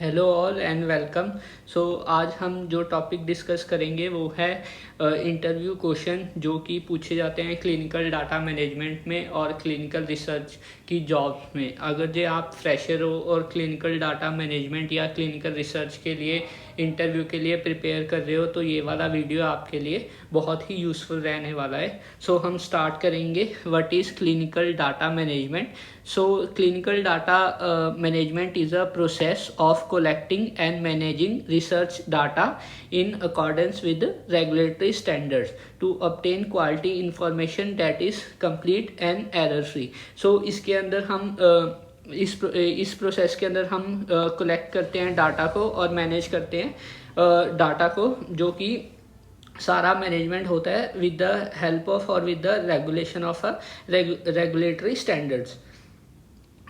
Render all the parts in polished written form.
Hello all and welcome. So आज हम जो टॉपिक डिस्कस करेंगे वो है इंटरव्यू क्वेश्चन जो कि पूछे जाते हैं क्लिनिकल डाटा मैनेजमेंट में और क्लिनिकल रिसर्च की जॉब्स में। अगर जो आप फ्रेशर हो और क्लिनिकल डाटा मैनेजमेंट या क्लिनिकल रिसर्च के लिए इंटरव्यू के लिए प्रिपेयर कर रहे हो तो ये वाला वीडियो आपके लिए बहुत ही यूज़फुल रहने वाला है। सो हम स्टार्ट करेंगे। What is clinical data management? So clinical data management is a process of collecting and managing research data in accordance with the regulatory standards to obtain quality information that is complete and error free. So इसके अंदर हम इस process के अंदर हम collect करते हैं data को और मैनेज करते हैं डाटा को, जो कि सारा मैनेजमेंट होता है विद द हेल्प ऑफ और with the regulation of a regulatory standards.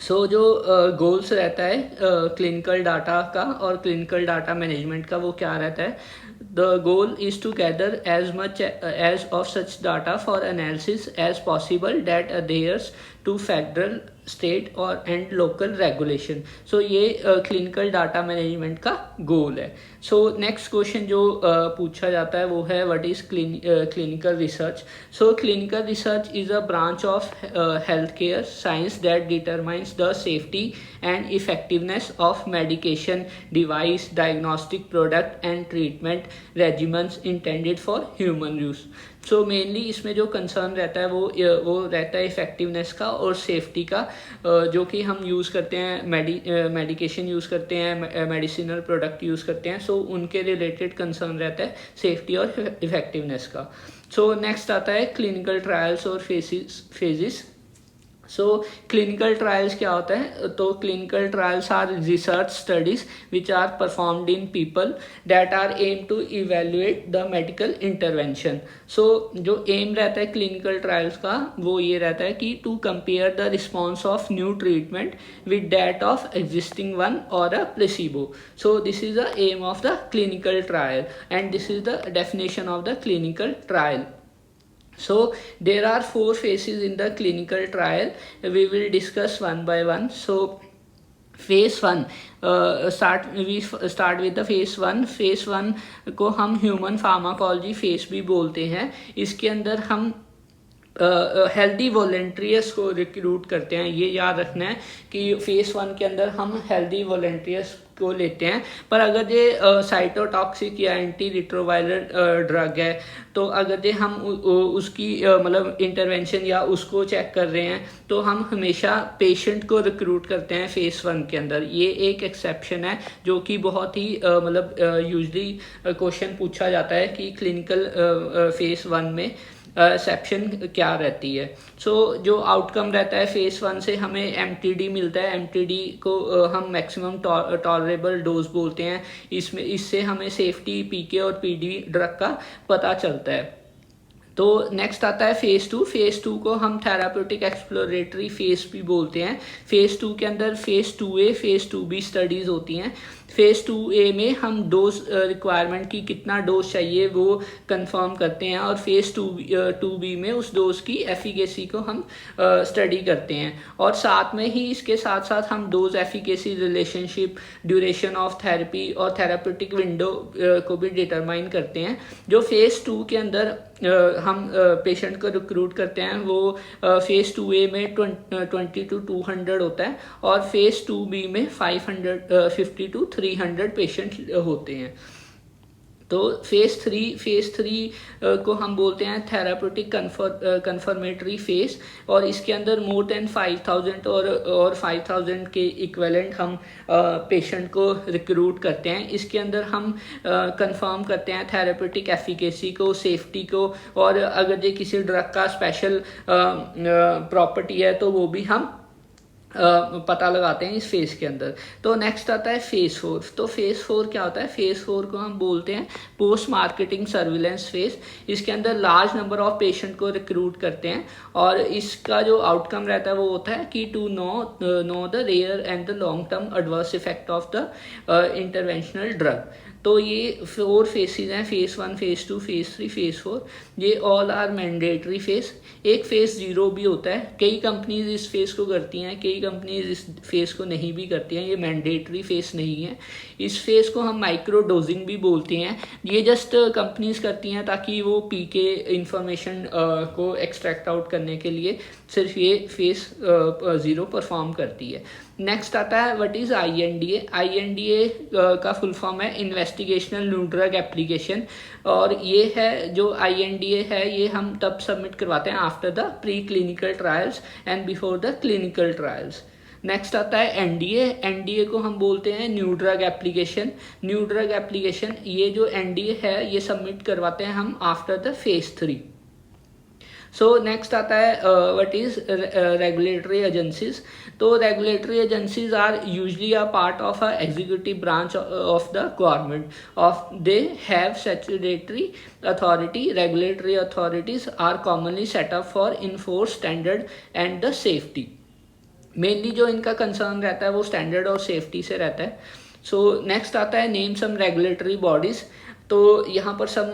जो गोल्स रहता है क्लिनिकल डाटा का और क्लिनिकल डाटा मैनेजमेंट का, वो क्या रहता है? The goal is to gather as much as of such data for analysis as possible that adheres to federal state और एंड लोकल रेगुलेशन। सो ये क्लिनिकल डाटा मैनेजमेंट का गोल है। सो नेक्स्ट क्वेश्चन जो पूछा जाता है वो है what is clinical research? So clinical research is a branch of health care science that determines the safety and effectiveness of medication, device, diagnostic product and treatment regiments intended for human use. So mainly इसमें जो concern रहता है वो रहता है effectiveness का और safety का, जो कि हम यूज़ करते हैं मेडिकेशन यूज़ करते हैं, मेडिसिनल प्रोडक्ट यूज़ करते हैं। सो उनके रिलेटेड कंसर्न रहता है सेफ्टी और इफेक्टिवनेस का। सो नेक्स्ट आता है क्लिनिकल ट्रायल्स और फेजेस। सो क्लिनिकल ट्रायल्स क्या होता है? तो clinical trials are research studies which are performed in people that are aim to evaluate the medical intervention. So जो एम रहता है क्लिनिकल ट्रायल्स का वो ये रहता है कि to compare the response of new treatment with that of existing one और a placebo. So this is the aim of the clinical trial and this is the definition of the clinical trial. So there are 4 phases in the clinical trial. We will discuss one by one. So phase 1 we start with the phase 1. phase 1 को हम human pharmacology face भी बोलते हैं। इसके अंदर हम healthy volunteers को recruit करते हैं। ये याद रखना है कि फेस 1 के अंदर हम हेल्दी वॉलेंटियर्स को लेते हैं। पर अगर ये साइटोटॉक्सिक या एंटी रिट्रोवायरल ड्रग है तो अगर ये हम उसकी मतलब इंटरवेंशन या उसको चेक कर रहे हैं तो हम हमेशा पेशेंट को रिक्रूट करते हैं फेस 1 के अंदर। ये एक एक्सेप्शन है जो कि बहुत ही मतलब यूजली क्वेश्चन पूछा जाता है कि क्लिनिकल फेस 1 में एक्सेप्शन क्या रहती है। सो जो आउटकम रहता है फेस 1 से हमें एमटीडी मिलता है। एमटीडी को हम मैक्सिमम टॉलरेबल डोज बोलते हैं। इससे हमें सेफ्टी, पीके और पीडी ड्रग का पता चलता है। तो नेक्स्ट आता है फेस 2। फेस 2 को हम थेराप्यूटिक एक्सप्लोरेटरी फेस भी बोलते हैं। फेस 2 के अंदर face 2A, face 2B studies होती हैं। फेस 2A में हम डोज रिक्वायरमेंट की कितना डोज चाहिए वो कंफर्म करते हैं और फेस 2B में उस डोज की एफिकेसी को हम स्टडी करते हैं। और साथ में ही इसके साथ साथ हम dose efficacy relationship, duration of therapy और थेराप्यूटिक विंडो को भी डिटरमाइन करते हैं। जो फेस 2 के अंदर हम पेशेंट को रिक्रूट करते हैं वो फेस 2A में 20 to 200 होता है और फेस 2B में 550 to 300 पेशेंट होते हैं। तो फेस 3 को हम बोलते हैं थेराप्यूटिक कन्फर्मेटरी फेस और इसके अंदर मोर देन 5000 और 5000 के इक्विवेलेंट हम पेशेंट को रिक्रूट करते हैं। इसके अंदर हम कंफर्म करते हैं थेराप्यूटिक एफिकेसी को, सेफ्टी को, और अगर ये किसी ड्रग का स्पेशल प्रॉपर्टी है तो वो भी हम पता लगाते हैं इस फेज के अंदर। तो नेक्स्ट आता है फेज 4। तो फेज 4 क्या होता है? फेज 4 को हम बोलते हैं पोस्ट मार्केटिंग सर्विलेंस फेज। इसके अंदर लार्ज नंबर ऑफ पेशेंट को रिक्रूट करते हैं और इसका जो आउटकम रहता है वो होता है कि to know the rare and the long term adverse effect of the interventional drug. तो ये 4 फेसेस हैं, फेस 1, फेस 2, फेस 3, फेस 4, ये ऑल आर मैंडेटरी फेस। एक फेस 0 भी होता है, कई कंपनीज इस फेस को करती हैं, कई कंपनीज इस फेस को नहीं भी करती हैं, ये मैंडेटरी फेस नहीं है। इस फेस को हम माइक्रो डोजिंग भी बोलते हैं, ये जस्ट कंपनीज करती हैं ताकि वो पी के इंफॉर्मेशन को एक्सट्रैक्ट आउट करने के लिए सिर्फ ये फेस 0 परफॉर्म करती है। नेक्स्ट आता है व्हाट इज़ INDA। INDA का फुल फॉर्म है इन्वेस्टिगेशनल न्यू ड्रग एप्लीकेशन, और ये है जो INDA है ये हम तब सबमिट करवाते हैं after the pre clinical trials and before the clinical trials. Next आता है NDA। NDA को हम बोलते हैं new drug application. New drug application ये जो NDA है ये सबमिट करवाते हैं हम after the phase 3। So next आता है व्हाट इज रेगुलेटरी एजेंसीज। तो regulatory agencies are usually a part of a executive branch of the government of they have statutory authority. Regulatory authorities are commonly setup for enforce standard and the safety. Mainly जो इनका concern रहता है वो standard और safety से रहता है। सो next आता है नेम सम रेगुलेटरी बॉडीज। तो यहाँ पर सम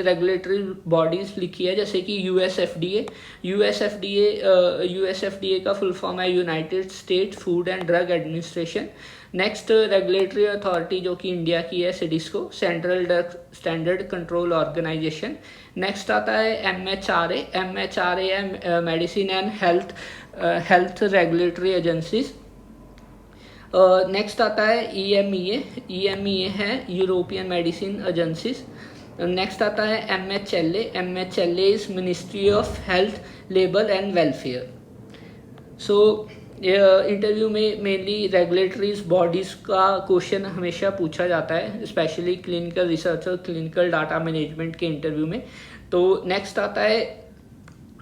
रेगुलेटरी बॉडीज लिखी है जैसे कि USFDA। USFDA का फुल फॉर्म है United State food and drug administration. Next regulatory authority जो कि इंडिया की है CDSCO, central drug standard control organization. Next आता है MHRA। MHRA है medicine and health regulatory agencies. Next आता है EMEA। EMEA है यूरोपियन मेडिसिन एजेंसीज। नेक्स्ट आता है MHLA। MHLA is ministry of health, labour and welfare. So interview में mainly regulatories bodies का क्वेश्चन हमेशा पूछा जाता है, स्पेशली क्लिनिकल रिसर्च और क्लिनिकल डाटा मैनेजमेंट के इंटरव्यू में। तो नेक्स्ट आता है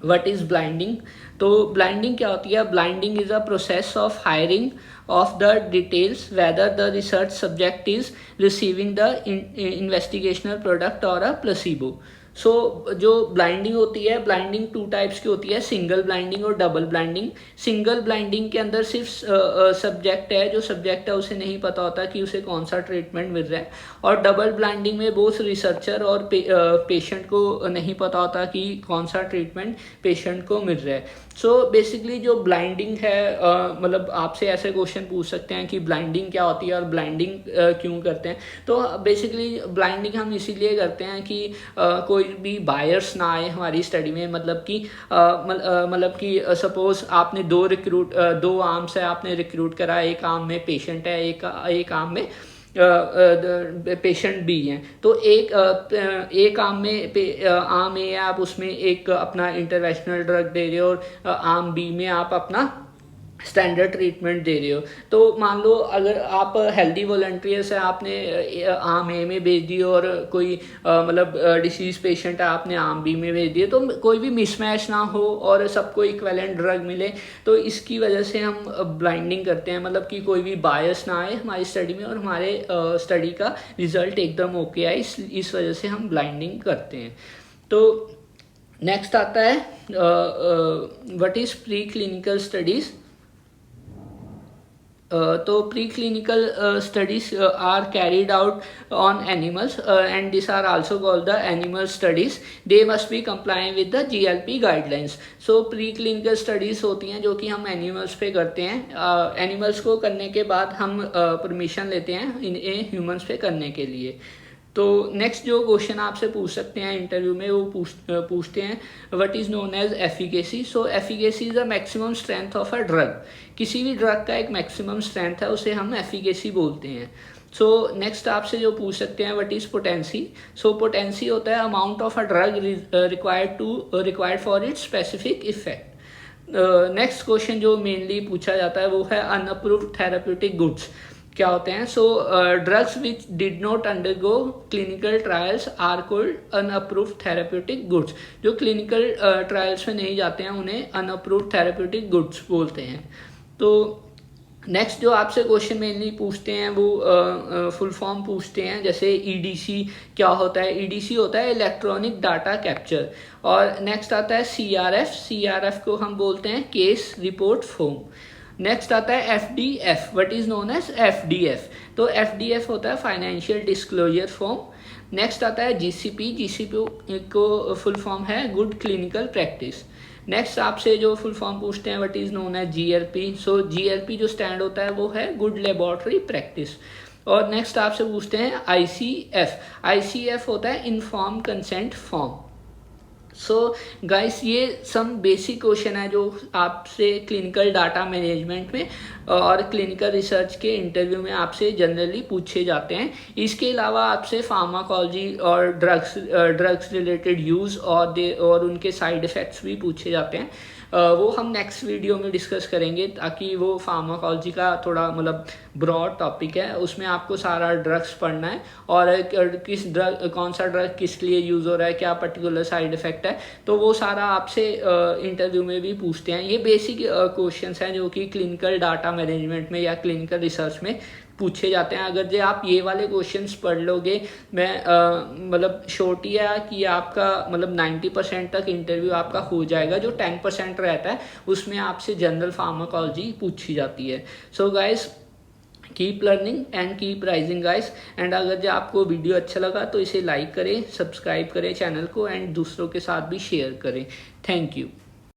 व्हाट इज़ ब्लाइंडिंग। तो ब्लाइंडिंग क्या होती है? Blinding is a process of hiring of the details whether the research subject is receiving the investigational product or a placebo। सो जो ब्लाइंडिंग होती है, ब्लाइंडिंग 2 टाइप्स की होती है, सिंगल ब्लाइंडिंग और डबल ब्लाइंडिंग। सिंगल ब्लाइंडिंग के अंदर सिर्फ सब्जेक्ट है, जो सब्जेक्ट है उसे नहीं पता होता कि उसे कौन सा ट्रीटमेंट मिल रहा है, और डबल ब्लाइंडिंग में बोथ रिसर्चर और पेशेंट को नहीं पता होता कि कौन सा ट्रीटमेंट पेशेंट को मिल रहा है। सो बेसिकली जो ब्लाइंडिंग है मतलब आपसे ऐसे क्वेश्चन पूछ सकते हैं कि ब्लाइंडिंग क्या होती है और ब्लाइंडिंग क्यों करते हैं। तो बेसिकली ब्लाइंडिंग हम इसीलिए करते हैं कि कोई भी बायर्स ना आए हमारी स्टडी में। मतलब कि सपोज आपने 2 आर्म्स है, आपने रिक्रूट करा, एक आर्म में पेशेंट है, एक आर्म में पेशेंट भी हैं। तो एक आर्म ए है, आप उसमें एक अपना इंटरवेंशनल ड्रग दे रहे हो, और आर्म बी में आप अपना स्टैंडर्ड ट्रीटमेंट दे रहे हो। तो मान लो अगर आप हेल्दी वॉलंटियर्स है, आपने आर्म ए में भेज दी और कोई मतलब डिसीज पेशेंट है, आपने आर्म बी में भेज दिए, तो कोई भी मिसमैच ना हो और सबको इक्विवेलेंट ड्रग मिले। तो इसकी वजह से हम ब्लाइंडिंग करते हैं, मतलब कि कोई भी बायस ना आए हमारी स्टडी में और हमारे स्टडी का रिजल्ट एकदम ओके आए, इस वजह से हम ब्लाइंडिंग करते हैं। तो नेक्स्ट आता है what is pre clinical studies. तो pre clinical studies are carried out on animals and this are also called the animal studies. They must be complying with the GLP guidelines. So pre clinical studies होती हैं जो कि हम animals पे करते हैं। Animals को करने के बाद हम परमिशन लेते हैं इन्हें ह्यूमंस पे करने के लिए। तो नेक्स्ट जो क्वेश्चन आपसे पूछ सकते हैं इंटरव्यू में, वो पूछते हैं what is known as efficacy. So efficacy is the maximum strength of a drug. किसी भी ड्रग का एक मैक्सिमम स्ट्रेंथ है, उसे हम एफिकेसी बोलते हैं। सो नेक्स्ट आपसे जो पूछ सकते हैं what is potency. So potency होता है amount of a drug required for its specific effect. Next question जो मेनली पूछा जाता है वो है अनअप्रूव्ड थेराप्यूटिक गुड्स क्या होते हैं। So drugs which did not undergo clinical trials are called unapproved therapeutic goods. जो क्लिनिकल ट्रायल्स में नहीं जाते हैं उन्हें अनअप्रूव्ड थेराप्यूटिक गुड्स बोलते हैं। तो नेक्स्ट जो आपसे क्वेश्चन मेनली पूछते हैं वो फुल फॉर्म पूछते हैं, जैसे EDC क्या होता है। EDC होता है इलेक्ट्रॉनिक डाटा कैप्चर। और नेक्स्ट आता है CRF। CRF को हम बोलते हैं केस रिपोर्ट फॉर्म। नेक्स्ट आता है FDF, what is known as FDF। तो FDF होता है फाइनेंशियल डिस्क्लोजर फॉर्म। नेक्स्ट आता है GCP, GCP को फुल फॉर्म है गुड क्लिनिकल प्रैक्टिस। नेक्स्ट आपसे जो फुल फॉर्म पूछते हैं what is known as GLP। So GLP जो स्टैंड होता है वो है गुड लेबोरेटरी प्रैक्टिस। और नेक्स्ट आपसे पूछते हैं ICF, ICF होता है inform consent form. So guys ये सम बेसिक क्वेश्चन है जो आपसे क्लिनिकल डाटा मैनेजमेंट में और क्लिनिकल रिसर्च के इंटरव्यू में आपसे जनरली पूछे जाते हैं। इसके अलावा आपसे फार्माकोलॉजी और ड्रग्स रिलेटेड यूज़ और उनके साइड इफ़ेक्ट्स भी पूछे जाते हैं। वो हम नेक्स्ट वीडियो में डिस्कस करेंगे, ताकि वो फार्माकोलॉजी का थोड़ा मतलब ब्रॉड टॉपिक है, उसमें आपको सारा ड्रग्स पढ़ना है और किस ड्रग कौन सा ड्रग किस लिए यूज़ हो रहा है, क्या पर्टिकुलर साइड इफ़ेक्ट है, तो वो सारा आपसे इंटरव्यू में भी पूछते हैं। ये बेसिक क्वेश्चंस हैं जो कि क्लिनिकल डाटा मैनेजमेंट में या क्लिनिकल रिसर्च में पूछे जाते हैं। अगर जो आप ये वाले क्वेश्चंस पढ़ लोगे, मैं मतलब शॉर्ट ही है कि आपका मतलब 90% तक इंटरव्यू आपका हो जाएगा। जो 10% रहता है उसमें आपसे जनरल फार्माकोलॉजी पूछी जाती है। So guys keep learning and keep rising guys. And अगर जो आपको वीडियो अच्छा लगा तो इसे लाइक करें, सब्सक्राइब करें चैनल को एंड दूसरों के साथ भी शेयर करें। Thank you.